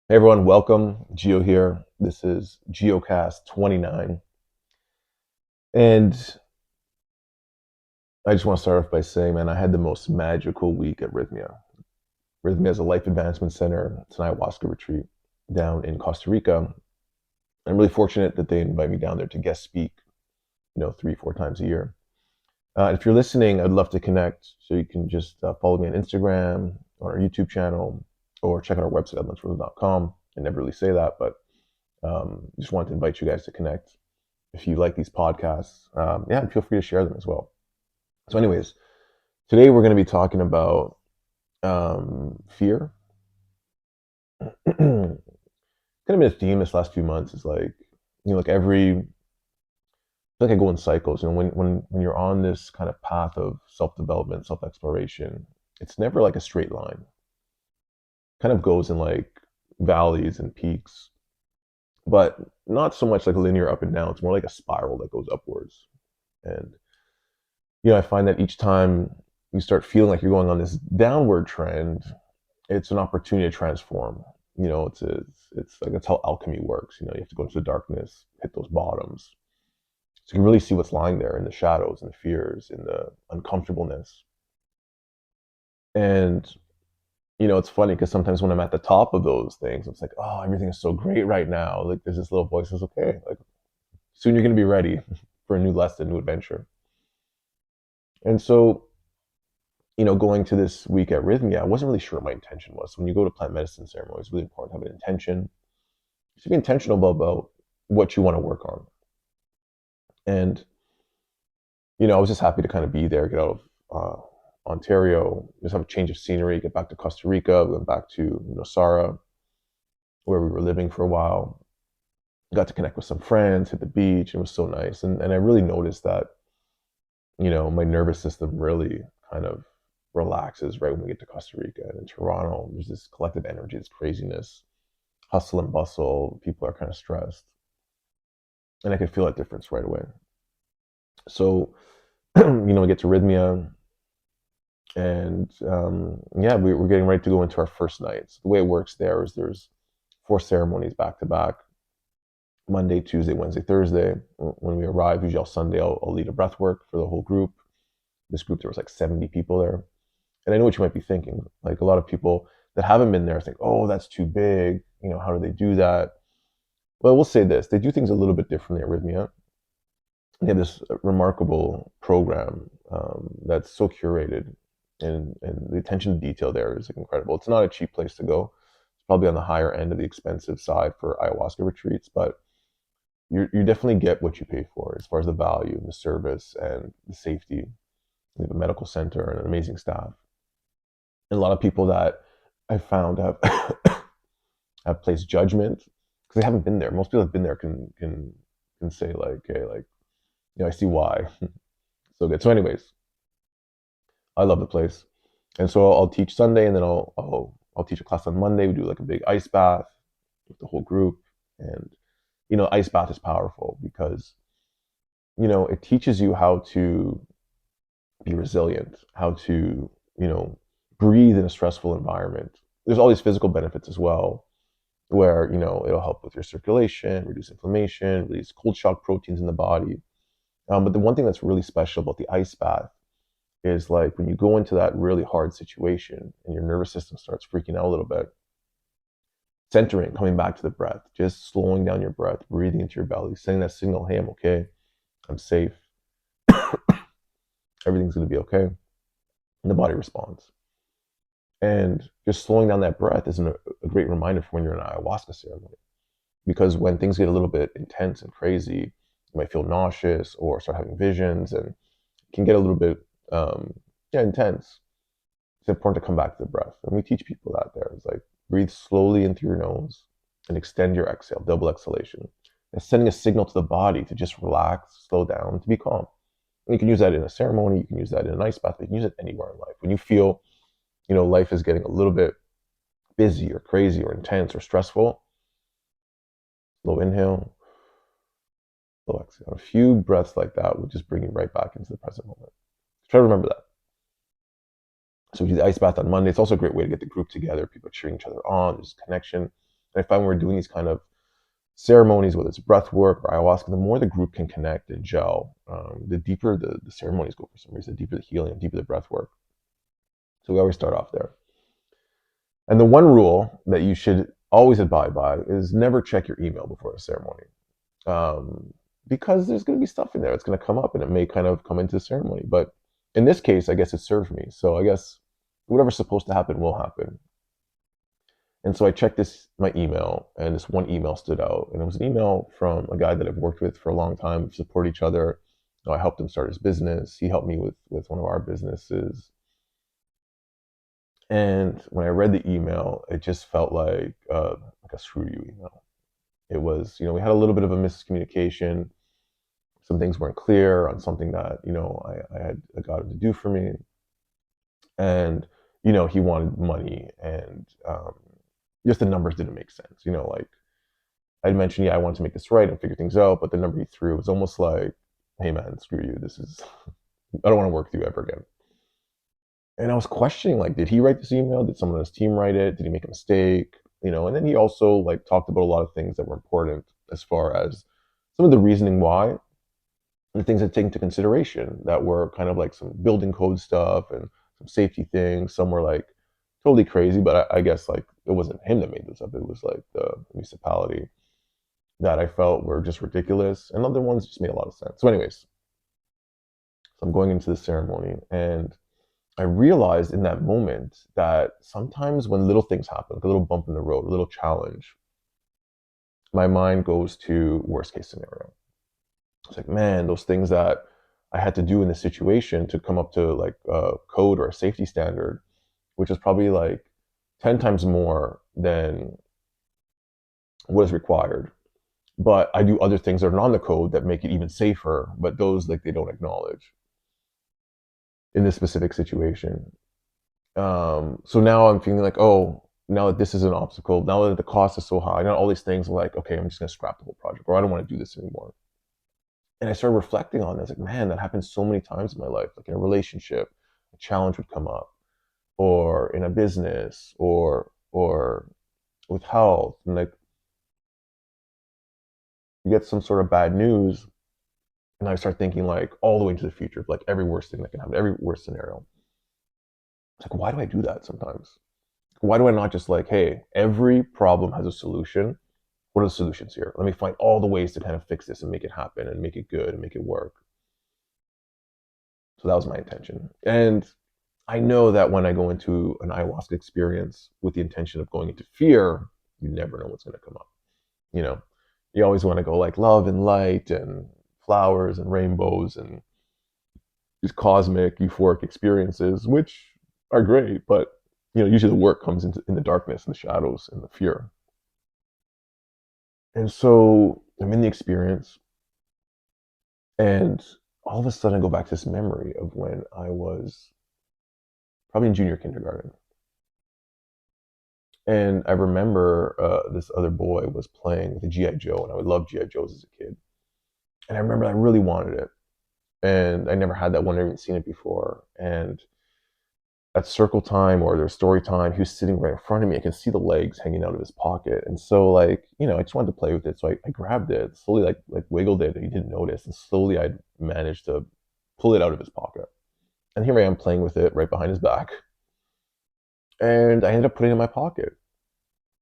Hey everyone, welcome. Gio here. This is Giocast 29. And I just want to start off by saying, man, I had the most magical week at Rythmia. Rythmia is a life advancement center. It's an ayahuasca retreat down in Costa Rica. I'm really fortunate that they invite me down there to guest speak, 3, 4 times a year. If you're listening, I'd love to connect. So you can just follow me on Instagram, on our YouTube channel, or check out our website at lunchroom.com. I never really say that, but just wanted to invite you guys to connect. If you like these podcasts, yeah, feel free to share them as well. So, anyways, today we're going to be talking about fear. Kind of been a theme this last few months is like, like I feel like I go in cycles. When you're on this kind of path of self development, self exploration, it's never like a straight line. It kind of goes in like valleys and peaks, but not so much like linear up and down. It's more like a spiral that goes upwards. And I find that each time you start feeling like you're going on this downward trend, it's an opportunity to transform. It's like that's how alchemy works. You have to go into the darkness, hit those bottoms, so you can really see what's lying there in the shadows and the fears, in the uncomfortableness. And it's funny because sometimes when I'm at the top of those things, it's like, oh, everything is so great right now. Like there's this little voice that says, okay, like soon you're gonna be ready for a new lesson, new adventure. And so going to this week at Rythmia, I wasn't really sure what my intention was. So when you go to plant medicine ceremony, it's really important to have an intention. To be intentional about what you want to work on. And I was just happy to kind of be there, get out of Ontario, just have a change of scenery, get back to Costa Rica, went back to Nosara, where we were living for a while. Got to connect with some friends, hit the beach. It was so nice, and I really noticed that my nervous system really kind of relaxes right when we get to Costa Rica. And in Toronto, there's this collective energy, this craziness, hustle and bustle. People are kind of stressed. And I could feel that difference right away. So, we get to Rythmia, and yeah, we're getting ready to go into our first night. So the way it works there is there's 4 ceremonies back to back: Monday, Tuesday, Wednesday, Thursday. When we arrive, usually on Sunday, I'll lead a breath work for the whole group. This group, there was like 70 people there. And I know what you might be thinking. Like a lot of people that haven't been there think, oh, that's too big. How do they do that? Well, we'll say this: they do things a little bit differently at Rhythmia. They have this remarkable program that's so curated, and the attention to detail there is like incredible. It's not a cheap place to go. It's probably on the higher end of the expensive side for ayahuasca retreats, but you definitely get what you pay for as far as the value and the service and the safety. They have a medical center and an amazing staff. And a lot of people that I found have placed judgment because they haven't been there. Most people have been there can say like, hey, like, I see why. So good. So, anyways, I love the place, and so I'll teach Sunday, and then I'll teach a class on Monday. We do like a big ice bath with the whole group, and ice bath is powerful because it teaches you how to be resilient, how to breathe in a stressful environment. There's all these physical benefits as well, where it'll help with your circulation, reduce inflammation, release cold shock proteins in the body. But the one thing that's really special about the ice bath is like when you go into that really hard situation and your nervous system starts freaking out a little bit, centering, coming back to the breath, just slowing down your breath, breathing into your belly, sending that signal, hey, I'm okay, I'm safe, everything's going to be okay. And the body responds. And just slowing down that breath is a great reminder for when you're in an ayahuasca ceremony. Because when things get a little bit intense and crazy, you might feel nauseous or start having visions, and it can get a little bit intense. It's important to come back to the breath. And we teach people that there. It's like breathe slowly in through your nose and extend your exhale, double exhalation. It's sending a signal to the body to just relax, slow down, to be calm. And you can use that in a ceremony, you can use that in an ice bath, you can use it anywhere in life. When you feel, life is getting a little bit busy or crazy or intense or stressful, slow inhale, slow exhale. A few breaths like that will just bring you right back into the present moment. Try to remember that. So we do the ice bath on Monday. It's also a great way to get the group together. People are cheering each other on. There's connection. And I find when we're doing these kind of ceremonies, whether it's breath work or ayahuasca, the more the group can connect and gel, the deeper the ceremonies go for some reason, the deeper the healing, the deeper the breath work. So we always start off there. And the one rule that you should always abide by is never check your email before a ceremony. Um, because there's going to be stuff in there that's going to come up and it may kind of come into the ceremony. But in this case, I guess it served me. So I guess whatever's supposed to happen will happen. And so I checked my email, and this one email stood out. And it was an email from a guy that I've worked with for a long time. We've supported each other. I helped him start his business. He helped me with one of our businesses. And when I read the email, it just felt like a screw you email. It was, we had a little bit of a miscommunication. Some things weren't clear on something that, I had got him to do for me. And, he wanted money, and just the numbers didn't make sense. Like I'd mentioned, yeah, I wanted to make this right and figure things out, but the number he threw was almost like, hey man, screw you. I don't want to work with you ever again. And I was questioning, like, did he write this email? Did someone on his team write it? Did he make a mistake? And then he also like talked about a lot of things that were important as far as some of the reasoning why and things to take into consideration that were kind of like some building code stuff and some safety things. Some were like totally crazy, but I guess like it wasn't him that made this up. It was like the municipality that I felt were just ridiculous, and other ones just made a lot of sense. So, anyways, so I'm going into the ceremony, and I realized in that moment that sometimes when little things happen, like a little bump in the road, a little challenge, my mind goes to worst case scenario. It's like, man, those things that I had to do in this situation to come up to like a code or a safety standard, which is probably like 10 times more than what is required. But I do other things that are not in the code that make it even safer, but those like they don't acknowledge in this specific situation. So now I'm feeling like, oh, now that this is an obstacle, now that the cost is so high, now all these things are like, okay, I'm just gonna scrap the whole project, or I don't want to do this anymore. And I started reflecting on it. I was like, man, that happens so many times in my life. Like in a relationship, a challenge would come up, or in a business, or with health, and like you get some sort of bad news, and I start thinking like all the way into the future, like every worst thing that can happen, every worst scenario. It's like, why do I do that sometimes? Why do I not just like, hey, every problem has a solution. What are the solutions here? Let me find all the ways to kind of fix this and make it happen and make it good and make it work. So that was my intention. And I know that when I go into an ayahuasca experience with the intention of going into fear, you never know what's going to come up. You know, you always want to go like love and light and flowers and rainbows and these cosmic euphoric experiences, which are great, but usually the work comes in the darkness and the shadows and the fear. And so I'm in the experience, and all of a sudden I go back to this memory of when I was probably in junior kindergarten. And I remember this other boy was playing with a G.I. Joe, and I would love G.I. Joes as a kid. And I remember I really wanted it. And I never had that one, I haven't seen it before. And at circle time or their story time, he was sitting right in front of me. I can see the legs hanging out of his pocket. And so like, I just wanted to play with it. So I grabbed it, slowly like wiggled it, and he didn't notice. And slowly I managed to pull it out of his pocket. And here I am playing with it right behind his back. And I ended up putting it in my pocket.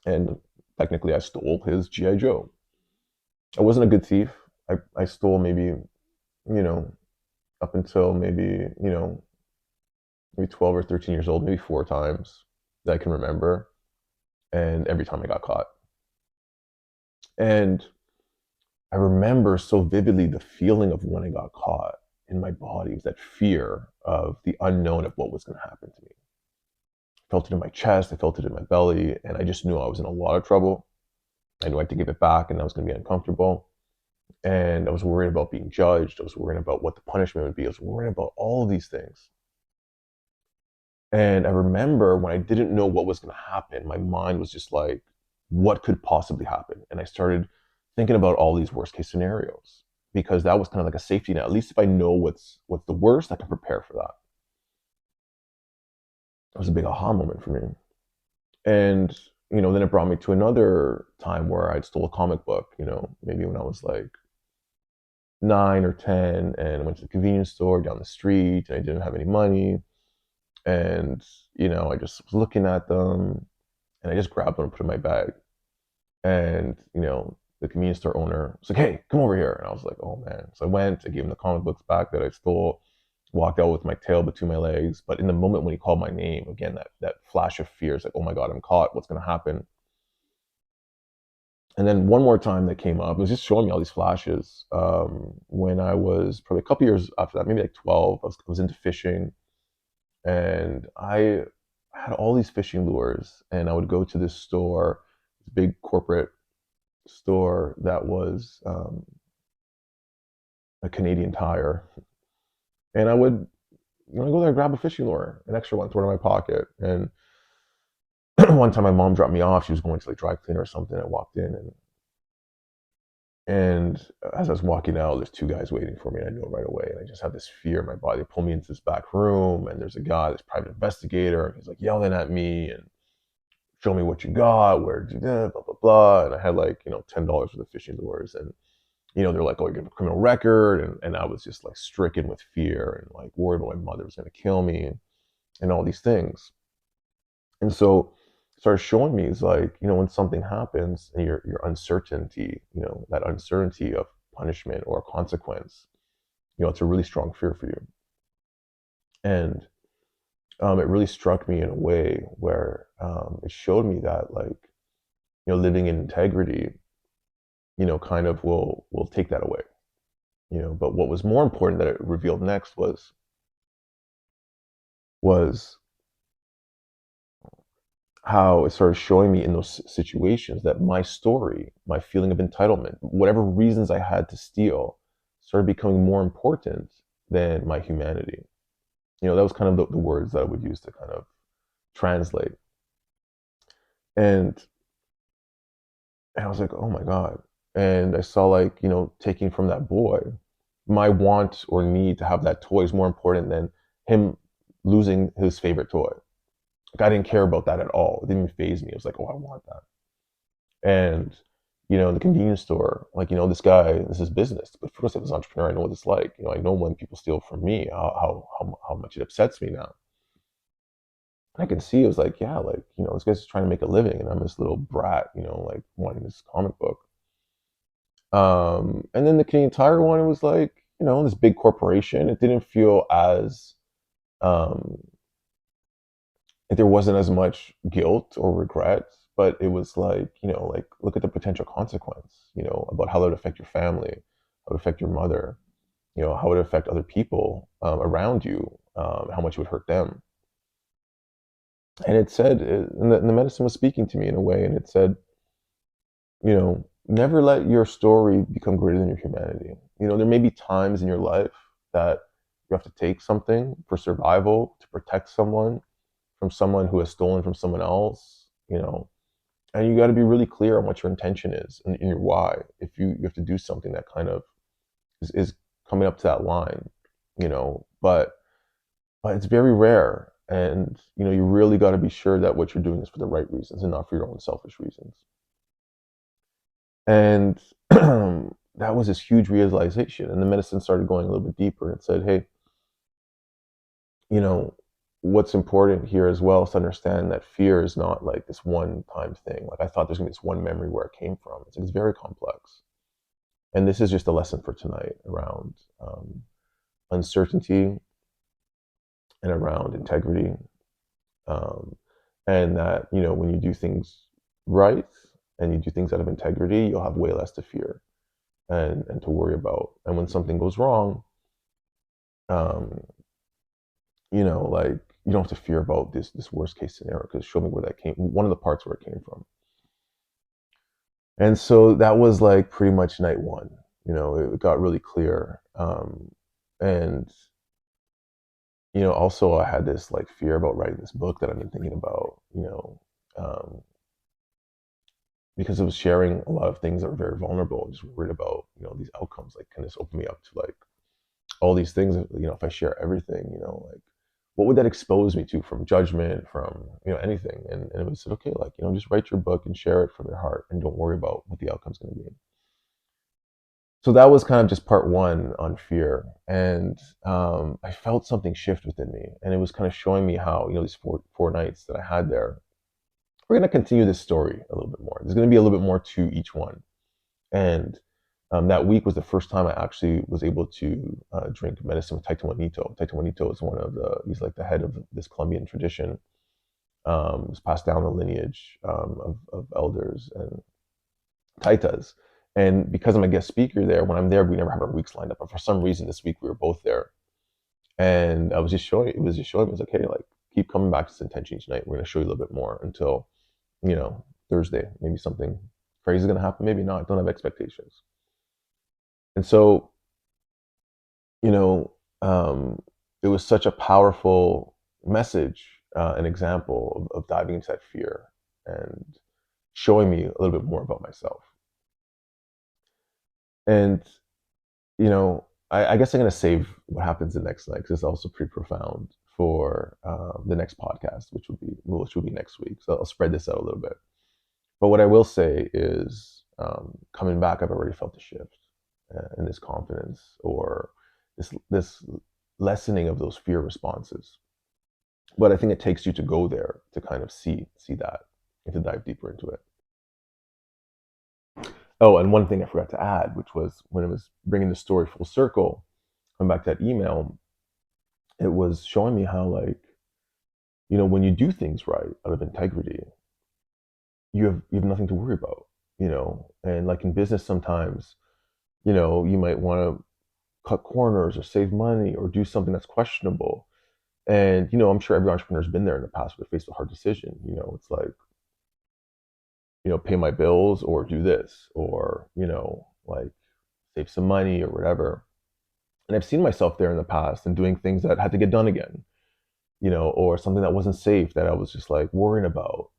And technically I stole his G.I. Joe. I wasn't a good thief. I stole maybe, up until maybe 12 or 13 years old, maybe 4 times that I can remember. And every time I got caught. And I remember so vividly the feeling of when I got caught in my body, was that fear of the unknown of what was going to happen to me. I felt it in my chest, I felt it in my belly, and I just knew I was in a lot of trouble. I knew I had to give it back, and I was going to be uncomfortable. And I was worried about being judged. I was worried about what the punishment would be. I was worried about all of these things. And I remember when I didn't know what was going to happen, my mind was just like, what could possibly happen? And I started thinking about all these worst case scenarios, because that was kind of like a safety net. At least if I know what's the worst, I can prepare for that. It was a big aha moment for me. And then it brought me to another time where I'd stole a comic book, maybe when I was like 9 or 10, and went to the convenience store down the street, and I didn't have any money. And, I just was looking at them, and I just grabbed one and put it in my bag. And, the convenience store owner was like, "Hey, come over here." And I was like, "Oh man." So I went, I gave him the comic books back that I stole, walked out with my tail between my legs. But in the moment when he called my name, again, that flash of fear is like, "Oh my God, I'm caught. What's going to happen?" And then one more time that came up, it was just showing me all these flashes. When I was probably a couple years after that, maybe like 12, I was into fishing, and I had all these fishing lures, and I would go to this store, this big corporate store that was a Canadian Tire, and I would go there and grab a fishing lure, an extra one, throw it in my pocket. And one time my mom dropped me off. She was going to like dry clean or something. I walked in, and as I was walking out, there's two guys waiting for me, and I knew it right away. And I just have this fear in my body. They pull me into this back room, and there's a guy, this private investigator, and he's like yelling at me and show me what you got, where did you do, blah blah blah. And I had like $10 worth of fishing lures, and they're like, "Oh, you have a criminal record," and I was just like stricken with fear and like worried my mother was going to kill me, and all these things. And so started showing me is like, when something happens and your uncertainty, that uncertainty of punishment or consequence, it's a really strong fear for you. And it really struck me in a way where it showed me that like, living in integrity, kind of will take that away. But what was more important that it revealed next was how it started showing me in those situations that my story, my feeling of entitlement, whatever reasons I had to steal, started becoming more important than my humanity. That was kind of the words that I would use to kind of translate. And I was like, oh my God. And I saw like, taking from that boy, my want or need to have that toy is more important than him losing his favorite toy. Like I didn't care about that at all. It didn't even faze me. It was like, oh, I want that. And in the convenience store, like this guy, this is business. But first, as an entrepreneur, I know what it's like. I know when people steal from me, how much it upsets me now. And I can see it was like, yeah, like this guy's trying to make a living, and I'm this little brat, like wanting this comic book. And then the Canadian Tire one, it was like this big corporation. It didn't feel as um, there wasn't as much guilt or regret, but it was like, like look at the potential consequence, about how that would affect your family, how it would affect your mother, how it would affect other people around you, how much it would hurt them. And it said, and the medicine was speaking to me in a way, and it said, never let your story become greater than your humanity. There may be times in your life that you have to take something for survival to protect someone from someone who has stolen from someone else, and you got to be really clear on what your intention is and your why. If you have to do something that kind of is coming up to that line, but it's very rare, and you really got to be sure that what you're doing is for the right reasons and not for your own selfish reasons. And that was this huge realization, and the medicine started going a little bit deeper and said, hey, you know, what's important here as well is to understand that fear is not like this one time thing. Like I thought there's gonna be this one memory where it came from. It's very complex. And this is just a lesson for tonight around uncertainty and around integrity. Um, and that, when you do things right and you do things out of integrity, you'll have way less to fear and to worry about. And when something goes wrong, um, like you don't have to fear about this worst case scenario because show me where that came, one of the parts where it came from. And so that was like pretty much night one. It got really clear. And also I had this like fear about writing this book that I've been thinking about, um, because it was sharing a lot of things that were very vulnerable. Just worried about, these outcomes. Like, can this open me up to like all these things? If I share everything, like what would that expose me to from judgment, from anything? And it was said, okay, like just write your book and share it from your heart, and don't worry about what the outcome's going to be. So that was kind of just part one on fear, and I felt something shift within me, and it was kind of showing me how these four nights that I had there. We're going to continue this story a little bit more. There's going to be a little bit more to each one, and that week was the first time I actually was able to drink medicine with Taito Juanito. Taito Juanito is he's like the head of this Colombian tradition. It's passed down the lineage of elders and taitas. And because I'm a guest speaker there, when I'm there, we never have our weeks lined up. But for some reason, this week we were both there, and it was just showing me, it's like, hey, like keep coming back to this intention each night. We're going to show you a little bit more until Thursday. Maybe something crazy is going to happen. Maybe not. Don't have expectations. And so, you know, it was such a powerful message, an example of diving into that fear and showing me a little bit more about myself. And I guess I'm going to save what happens the next night because it's also pretty profound for the next podcast, which will be next week. So I'll spread this out a little bit. But what I will say is, coming back, I've already felt a shift in this confidence, or this lessening of those fear responses. But I think it takes you to go there to kind of see that and to dive deeper into it. Oh, and one thing I forgot to add, which was when it was bringing the story full circle, coming back to that email, it was showing me how, like, when you do things right out of integrity, you have nothing to worry about, and like in business sometimes, you might want to cut corners or save money or do something that's questionable. And, I'm sure every entrepreneur's been there in the past where they faced a hard decision. It's like, pay my bills or do this, or, like save some money or whatever. And I've seen myself there in the past and doing things that had to get done again, or something that wasn't safe that I was just like worrying about.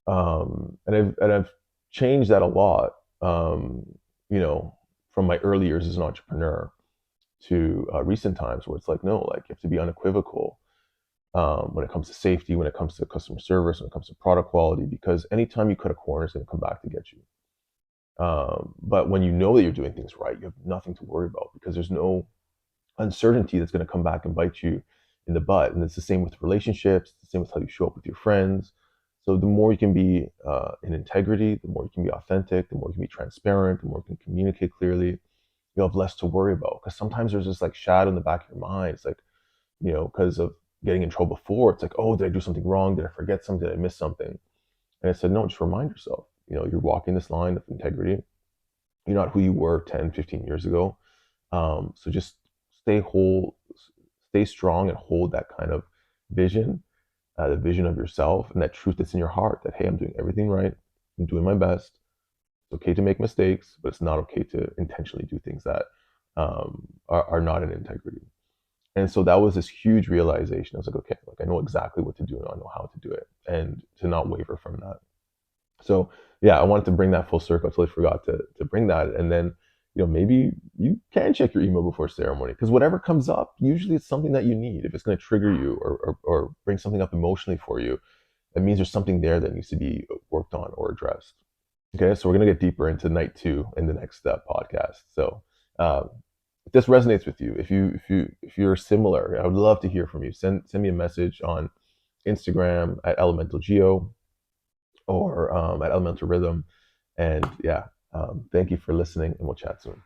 And I've changed that a lot, from my early years as an entrepreneur to recent times where it's like, no, like you have to be unequivocal when it comes to safety, when it comes to customer service, when it comes to product quality, because anytime you cut a corner, it's going to come back to get you. But when you know that you're doing things right, you have nothing to worry about because there's no uncertainty that's going to come back and bite you in the butt. And it's the same with relationships, it's the same with how you show up with your friends. So the more you can be in integrity, the more you can be authentic, the more you can be transparent, the more you can communicate clearly, you'll have less to worry about. Because sometimes there's this like shadow in the back of your mind. It's like, because of getting in trouble before, it's like, oh, did I do something wrong? Did I forget something? Did I miss something? And I said, no, just remind yourself, you're walking this line of integrity. You're not who you were 10, 15 years ago. So just stay whole, stay strong, and hold that kind of vision, the vision of yourself and that truth that's in your heart that, hey, I'm doing everything right. I'm doing my best. It's okay to make mistakes, but it's not okay to intentionally do things that are not in integrity. And so that was this huge realization. I was like, okay, like I know exactly what to do and I know how to do it, and to not waver from that. So yeah, I wanted to bring that full circle. I totally forgot to bring that. And then, maybe you can check your email before ceremony, because whatever comes up, usually it's something that you need. If it's going to trigger you or bring something up emotionally for you, that means there's something there that needs to be worked on or addressed. Okay, so we're going to get deeper into night two in the next podcast. So if this resonates with you, if you're similar, I would love to hear from you. Send me a message on Instagram at Elemental Geo, or at Elemental Rhythm. And yeah, thank you for listening, and we'll chat soon.